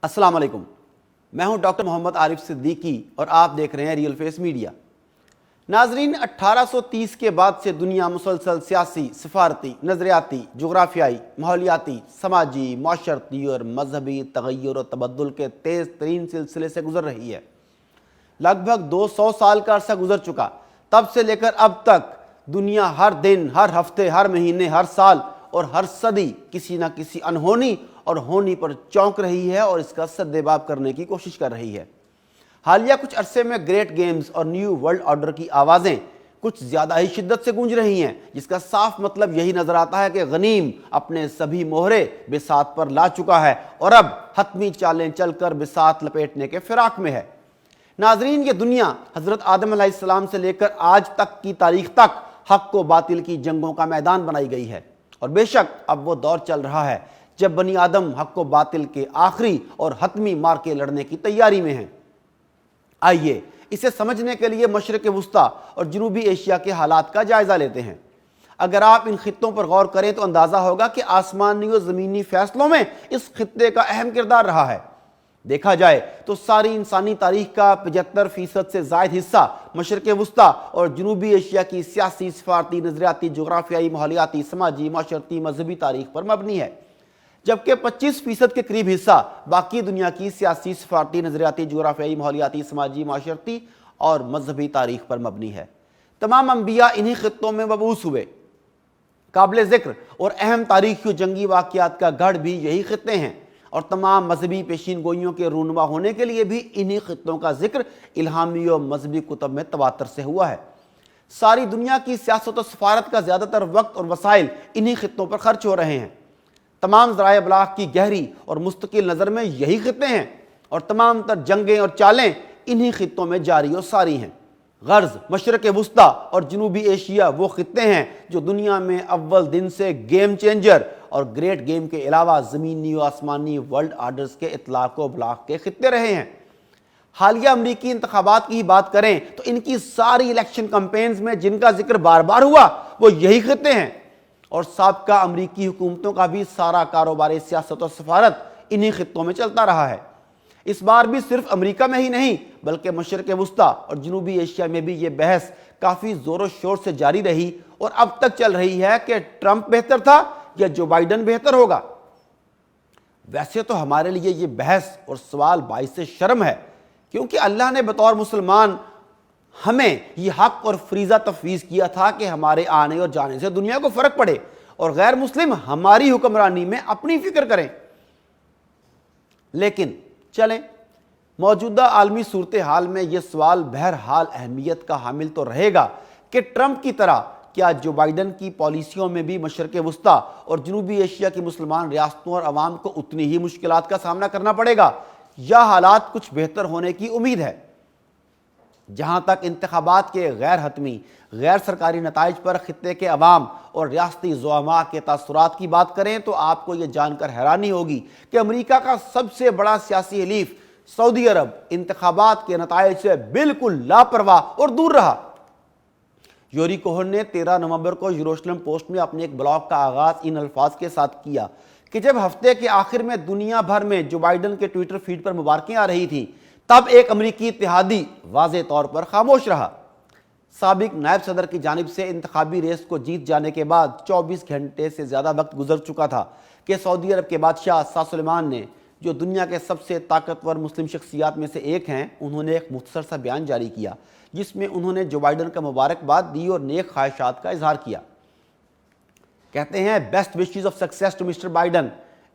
अस्सलाम वालेकुम। मैं हूं डॉक्टर मोहम्मद आरिफ सिद्दीकी और आप देख रहे हैं रियल फेस मीडिया। नाजरीन, 1830 के बाद से दुनिया मुसलसल सियासी, सफारती, नजरियाती, जोग्राफियाई, माहौलियाती, समाजी, माशरती और मजहबी तगय्युर और तबद्दुल के तेज़ तरीन सिलसिले से गुजर रही है। लगभग 200 साल का अरसा गुजर चुका। तब से लेकर अब तक दुनिया हर दिन, हर हफ्ते, हर महीने, हर साल और हर सदी किसी न किसी अनहोनी और होनी पर चौंक रही है और इसका सद्देबाब करने की कोशिश कर रही है। हालिया कुछ अरसे में ग्रेट गेम्स और न्यू वर्ल्ड ऑर्डर की आवाज़ें कुछ ज़्यादा ही शिद्दत से गूंज रही हैं, जिसका साफ मतलब यही नज़र आता है कि गनीम अपने सभी मोहरे बिसात पर ला चुका है और अब हतमी चालें चलकर बिसात लपेटने के फिराक में है। नाजरीन, ये दुनिया हज़रत आदम अलैहिस्सलाम से लेकर आज तक की तारीख तक हक व बातिल की जंगों का मैदान बनाई गई है और बेशक अब वो दौर चल रहा है जब बनी आदम हक व बातिल के आखिरी और हतमी मार्के लड़ने की तैयारी में हैं। आइए इसे समझने के लिए मशरिक़ वुस्ता और जनूबी एशिया के हालात का जायज़ा लेते हैं। अगर आप इन खित्तों पर गौर करें तो अंदाज़ा होगा कि आसमानी और ज़मीनी फैसलों में इस खित्ते का अहम किरदार रहा है। देखा जाए तो सारी इंसानी तारीख का 75% से ज़ायद हिस्सा मशरिक़ वुस्ता और जनूबी एशिया की सियासी, सफारती, नज़रियाती, जोग्राफियाई, माहौलियाती, समाजी, माशरती, मजहबी तारीख पर मबनी है, जबकि 25% के करीब हिस्सा बाकी दुनिया की सियासी, सफारती, नज़रियाती, जोग्राफियाई, माहौलियाती, समाजी, माशरती और मजहबी तारीख पर मबनी है। तमाम अंबिया इन्हीं खित्तों में मबूस हुए। काबिल ज़िक्र और अहम तारीखी जंगी वाक़यात का गढ़ भी यही खित्ते हैं और तमाम मजहबी पेशीन गोइयों के रूनुमा होने के लिए भी इन्हीं खित्तों का जिक्र इल्हामी और मजहबी कुतब में तवातर से हुआ है। सारी दुनिया की सियासत और सफारत का ज़्यादातर वक्त और वसाइल इन्हीं खित्तों पर खर्च हो रहे हैं। तमाम ज़राए इब्लाग की गहरी और मुस्तकिल नज़र में यही खित्ते हैं और तमाम तर जंगें और चालें इन्हीं खित्तों में जारी और सारी हैं। गर्ज़ मशरिक़ वुस्ता और जनूबी एशिया वो खित्ते हैं जो दुनिया में अव्वल दिन से गेम चेंजर और ग्रेट गेम के अलावा ज़मीनी और आसमानी वर्ल्ड आर्डर्स के इतलाक़ व इब्लाग़ के खित्ते रहे हैं। हालिया अमरीकी इंतखाबात की ही बात करें तो इनकी सारी इलेक्शन कैंपेन्स में जिनका जिक्र बार बार हुआ वो यही खित्ते हैं और साबका अमरीकी हुकूमतों का भी सारा कारोबार सियासत और सफारत इन्हीं खित्तों में चलता रहा है। इस बार भी सिर्फ अमेरिका में ही नहीं बल्कि मशरिक़ वुस्ता और जनूबी एशिया में भी ये बहस काफ़ी ज़ोर शोर से जारी रही और अब तक चल रही है कि ट्रंप बेहतर था या जो बाइडन बेहतर होगा। वैसे तो हमारे लिए ये बहस और सवाल बाइस शर्म है, क्योंकि अल्लाह ने बतौर मुसलमान हमें ये हक और फरीज़ा तफवीज़ किया था कि हमारे आने और जाने से दुनिया को फ़र्क पड़े और गैर मुस्लिम हमारी हुक्मरानी में अपनी फ़िक्र करें। लेकिन चलें, मौजूदा आलमी सूरत हाल में यह सवाल बहरहाल अहमियत का हामिल तो रहेगा कि ट्रंप की तरह क्या जो बाइडन की पॉलिसियों में भी मशरिक़ वुस्ता और जनूबी एशिया की मुसलमान रियासतों और अवाम को उतनी ही मुश्किलात का सामना करना पड़ेगा या हालात कुछ बेहतर होने की उम्मीद है। जहाँ तक इंतखाबात के गैर हतमी, गैर सरकारी नताइज पर खित्ते के अवाम और रियासती ज़ुआमा के तासुरात की बात करें तो आपको ये जानकर हैरानी होगी कि अमेरिका का सबसे बड़ा सियासी हलीफ सऊदी अरब इंतखाबात के नताइज से बिल्कुल लापरवाह और दूर रहा। योरी कोहन ने 13 नवंबर को यरूशलेम पोस्ट में अपने एक ब्लॉग का आगाज़ इन अल्फाज के साथ किया कि जब हफ्ते के आखिर में दुनिया भर में जो बाइडन के ट्विटर फीड पर मुबारकें आ रही थी तब एक अमरीकी इत्तेहादी वाज़े तौर पर खामोश रहा। साबिक नायब सदर की जानिब से इंतखाबी रेस को जीत जाने के बाद 24 घंटे से ज़्यादा वक्त गुजर चुका था कि सऊदी अरब के बादशाह शाह सुलेमान ने, जो दुनिया के सबसे ताकतवर मुस्लिम शख्सियात में से एक हैं, उन्होंने एक मुख्तसर सा बयान जारी किया जिसमें उन्होंने जो बाइडन का मुबारकबाद दी और नेक ख्वाहिशात का इजहार किया। कहते हैं, best wishes of success to mister Biden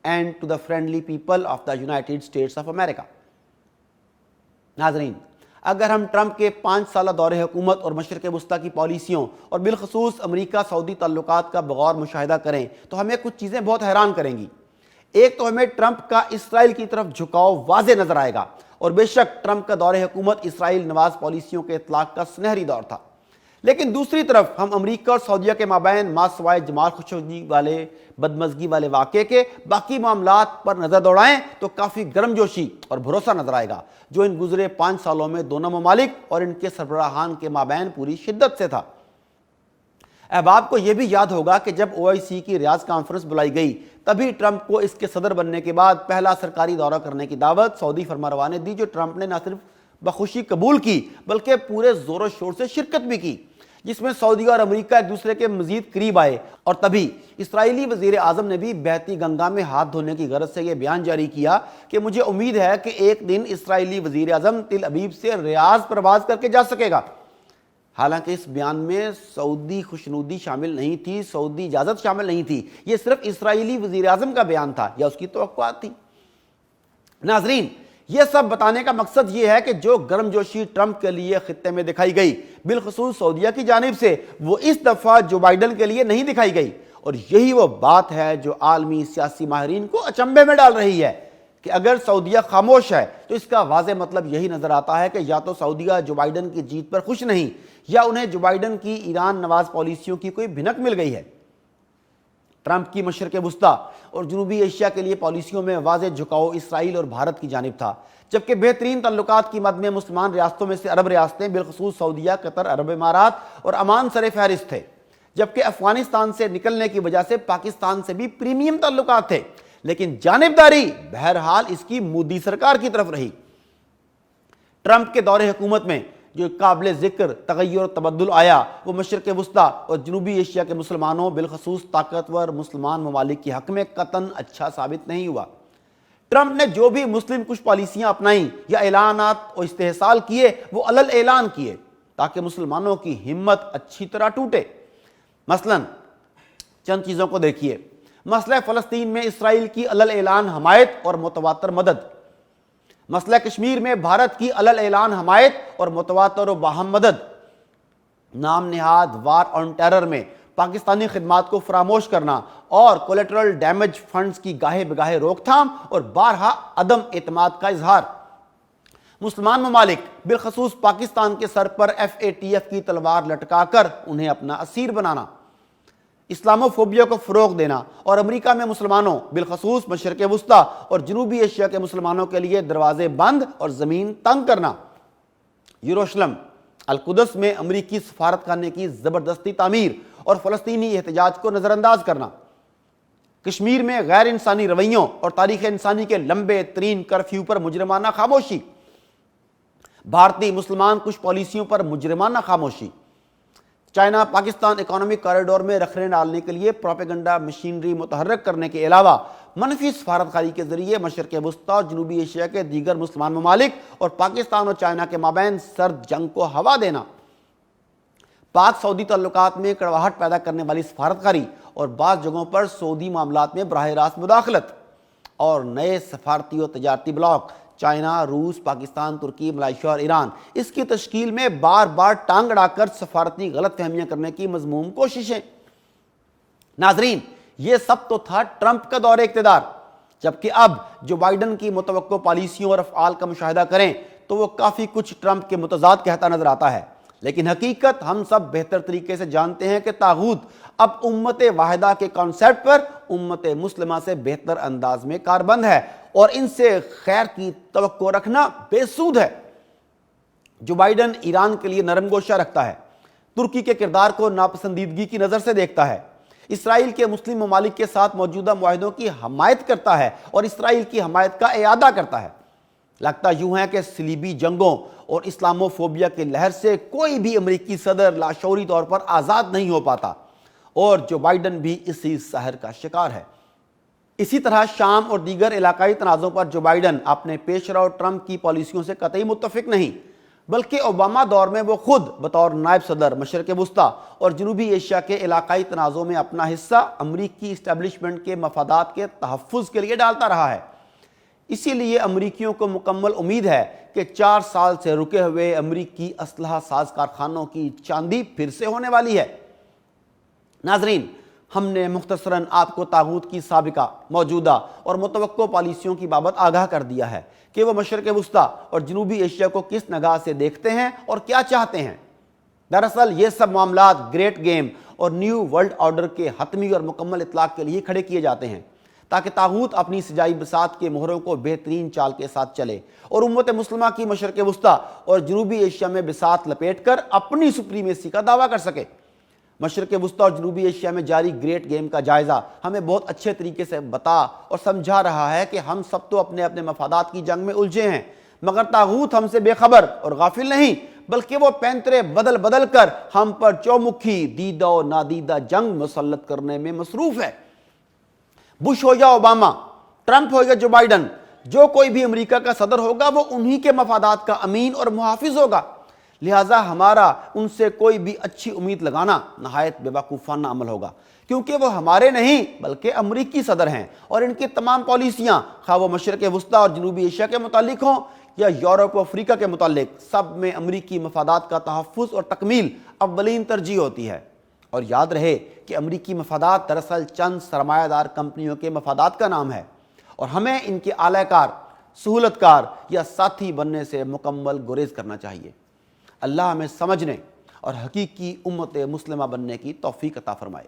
and to the friendly people of the United States of America. नाजरीन, अगर हम ट्रंप के 5 साल दौरे हुकूमत और मशरिक़ वुस्ता की पॉलिसियों और बिलखसूस अमरीका सऊदी ताल्लुकात का बगौर मुशाहिदा करें तो हमें कुछ चीज़ें बहुत हैरान करेंगी। एक तो हमें ट्रंप का इसराइल की तरफ झुकाव वाज़े नज़र आएगा और बेशक ट्रंप का दौरे हुकूमत इसराइल नवाज पॉलिसियों के इतलाक़ का सुनहरी दौर था, लेकिन दूसरी तरफ हम अमरीका और सऊदीया के माबैन मासवाए जमाल खशोगी वाले बदमज़गी वाले वाक़े के बाकी मामलात पर नज़र दौड़ाएं तो काफ़ी गर्मजोशी और भरोसा नज़र आएगा जो इन गुज़रे 5 सालों में दोनों ममालिक और इनके सरबराहान के माबैन पूरी शिद्दत से था। अहबाब को यह भी याद होगा कि जब OIC की रियाज कॉन्फ्रेंस बुलाई गई तभी ट्रंप को इसके सदर बनने के बाद पहला सरकारी दौरा करने की दावत सऊदी फरमारवा ने दी, जो ट्रंप ने न सिर्फ बखुशी कबूल की बल्कि पूरे जोरों शोर से शिरकत भी की, जिसमें सऊदी और अमेरिका एक दूसरे के मजीद करीब आए। और तभी इस्राएली वजीर आजम ने भी बहती गंगा में हाथ धोने की गरज से यह बयान जारी किया कि मुझे उम्मीद है कि एक दिन इस्राएली वजीर आजम तिल अबीब से रियाज प्रवास करके जा सकेगा। हालांकि इस बयान में सऊदी खुशनुदी शामिल नहीं थी, सऊदी इजाजत शामिल नहीं थी, यह सिर्फ इस्राएली वजीर आजम का बयान था या उसकी तवक्कुआत थी। नाजरीन, यह सब बताने का मकसद यह है कि जो गर्मजोशी ट्रंप के लिए खित्ते में दिखाई गई, बिलखुसूस सऊदीया की जानिब से, वो इस दफा जो बाइडन के लिए नहीं दिखाई गई। और यही वो बात है जो आलमी सियासी माहिरीन को अचंभे में डाल रही है कि अगर सऊदीया खामोश है तो इसका वाज़ेह मतलब यही नजर आता है कि या तो सऊदीया जो बाइडन की जीत पर खुश नहीं, या उन्हें जो बाइडन की ईरान नवाज पॉलिसियों की कोई भिनक मिल गई है। ट्रंप की मशरक़ वुस्ता और जनूबी एशिया के लिए पॉलिसियों में वाज़ेह झुकाव इसराइल और भारत की जानिब था, जबकि बेहतरीन तल्लुकात की मद में मुसलमान रियासतों में से अरब रियासतें बिलखुसूस सऊदीया, कतर, अरब इमारात और अमान सर फहरिस्त थे, जबकि अफगानिस्तान से निकलने की वजह से पाकिस्तान से भी प्रीमियम तल्लुकात थे। लेकिन जानिबदारी बहरहाल इसकी मोदी सरकार की तरफ रही। ट्रंप के दौरे हुकूमत में जो काबिल जिक्र तगय्युर तबद्दुल आया वो मशरक़ वुस्ता और जनूबी एशिया के मुसलमानों बिलखसूस ताकतवर मुसलमान ममालिक के हक में कतन अच्छा साबित नहीं हुआ। ट्रंप ने जो भी मुस्लिम कुछ पॉलिसियां अपनाई या ऐलानात और इस्तेहसाल किए वो अलल ऐलान किए ताकि मुसलमानों की हिम्मत अच्छी तरह टूटे। मसलन चंद चीज़ों को देखिए। मसला फ़लस्तीन में इसराइल की अलल ऐलान हमायत और मुतवातर मदद, मसला कश्मीर में भारत की अलल ऐलान हमायत और मुतवातर व बाहम मदद, नाम नेहाद वार ऑन टेरर में पाकिस्तानी खिदमात को फरामोश करना और कोलेटरल डैमेज फंड्स की गाहे बगाहे रोकथाम और बारहा अदम एतमाद का इजहार। मुसलमान ममालिक बिलखसूस पाकिस्तान के सर पर FATF की तलवार लटकाकर उन्हें अपना असीर बनाना, इस्लामोफोबिया को फ़रोग देना और अमेरिका में मुसलमानों बिलखसूस मशरक़ वुस्ता और जनूबी एशिया के मुसलमानों के लिए दरवाजे बंद और ज़मीन तंग करना, यरूशलेम अल-कुदस में अमरीकी सफारत खाने की ज़बरदस्ती तामीर और फ़लस्तीनी एहतजाज को नज़रअंदाज करना, कश्मीर में गैर इंसानी रवैयों और तारीख़ इंसानी के लंबे तरीन कर्फ्यू पर मुजरमाना खामोशी, भारतीय मुसलमान कुछ पॉलिसियों पर मुजरमाना खामोशी, चाइना पाकिस्तान इकोनॉमिक कॉरिडोर में रखने डालने के लिए प्रोपेगेंडा मशीनरी मुतहर्रक करने के अलावा मनफी सफारतकारी के जरिए मशरक़ वुस्ता और जनूबी एशिया के दीगर मुसलमान ममालिक और पाकिस्तान और चाइना के माबैन सर्द जंग को हवा देना, पाक सऊदी तल्लुकात में कड़वाहट पैदा करने वाली सफारतकारी और बाज़ जगहों पर सऊदी मामलात में बराह रास्त मुदाखलत और नए सफारती और तजारती ब्लॉक चाइना, रूस, पाकिस्तान, तुर्की, मलेशिया और ईरान, इसकी तश्कील में बार बार टांग अड़ाकर सफारती गलत फहमियां करने की मजमूम कोशिशें। नाजरीन, ये सब तो था ट्रंप का दौरे इक़्तिदार, जबकि अब जो बाइडन की मुतवक्को पॉलिसियों और अफ़आल का मुशाहिदा करें तो वो काफ़ी कुछ ट्रंप के मुतज़ाद कहता नजर आता है। लेकिन हकीकत हम सब बेहतर तरीके से जानते हैं कि तागूत अब उम्मत वाहिदा के कॉन्सेप्ट पर उम्मत मुस्लिमा से बेहतर अंदाज में कारबंद है और इनसे खैर की तवक्को रखना बेसूद है। जो बाइडन ईरान के लिए नरम गोशा रखता है, तुर्की के किरदार को नापसंदीदगी की नज़र से देखता है, इसराइल के मुस्लिम ममालिक के साथ मौजूदा मुआहिदों की हमायत करता है और इसराइल की हमायत का इयादा करता है। लगता यूं है कि सलीबी जंगों और इस्लामोफोबिया की लहर से कोई भी अमेरिकी सदर लाशौरी तौर पर आज़ाद नहीं हो पाता और जो बाइडन भी इसी सहर का शिकार है। इसी तरह शाम और दीगर इलाकाई तनाज़ों पर जो बाइडन अपने पेशरा और ट्रंप की पॉलिसियों से कतई मुत्तफिक नहीं, बल्कि ओबामा दौर में वो खुद बतौर नायब सदर मशरक़ वुस्ता और जनूबी एशिया के इलाकाई तनाज़ों में अपना हिस्सा अमरीकी इस्टेब्लिशमेंट के मफादात के तहफ़्फ़ुज़ के लिए डालता रहा है। इसीलिए अमरीकियों को मुकम्मल उम्मीद है कि 4 साल से रुके हुए अमरीकी असलहा साज कारखानों की चांदी फिर से होने वाली है। नाजरीन, हमने मुख्तसरन आपको तागूत की साबिका, मौजूदा और मुतवक्को पॉलिसियों की बाबत आगाह कर दिया है कि वह मशरक़ वुस्ता और जनूबी एशिया को किस निगाह से देखते हैं और क्या चाहते हैं। दरअसल ये सब मामलात ग्रेट गेम और न्यू वर्ल्ड ऑर्डर के हतमी और मुकम्मल इतलाक़ के लिए खड़े किए जाते हैं ताकि तागूत अपनी सजाई बसात के मोहरों को बेहतरीन चाल के साथ चले और उम्मत मुस्लिमा की मशरक़ वुस्ता और जनूबी एशिया में बिसात लपेट कर अपनी सुप्रीमेसी का दावा कर सके। مشرق وسطی اور جنوبی ایشیا میں جاری گریٹ گیم کا جائزہ ہمیں بہت اچھے طریقے سے بتا اور سمجھا رہا ہے کہ ہم سب تو اپنے اپنے مفادات کی جنگ میں الجھے ہیں، مگر طاغوت ہم سے بے خبر اور غافل نہیں، بلکہ وہ پینترے بدل بدل کر ہم پر چومکھی دیدہ و نادیدہ جنگ مسلط کرنے میں مصروف ہے۔ بش ہو یا اوباما، ٹرمپ ہو یا جو بائیڈن، جو کوئی بھی امریکہ کا صدر ہوگا وہ انہی کے مفادات کا امین اور محافظ ہوگا، لہٰذا ہمارا ان سے کوئی بھی اچھی امید لگانا نہایت بے وقوفانہ عمل ہوگا، کیونکہ وہ ہمارے نہیں بلکہ امریکی صدر ہیں، اور ان کی تمام پالیسیاں خواہ وہ مشرق وسطی اور جنوبی ایشیا کے متعلق ہوں یا یورپ و افریقہ کے متعلق، سب میں امریکی مفادات کا تحفظ اور تکمیل اولین ترجیح ہوتی ہے۔ اور یاد رہے کہ امریکی مفادات دراصل چند سرمایہ دار کمپنیوں کے مفادات کا نام ہے، اور ہمیں ان کے اعلی کار، سہولت کار یا ساتھی بننے سے مکمل گریز کرنا چاہیے۔ اللہ ہمیں سمجھنے اور حقیقی امت مسلمہ بننے کی توفیق عطا فرمائے۔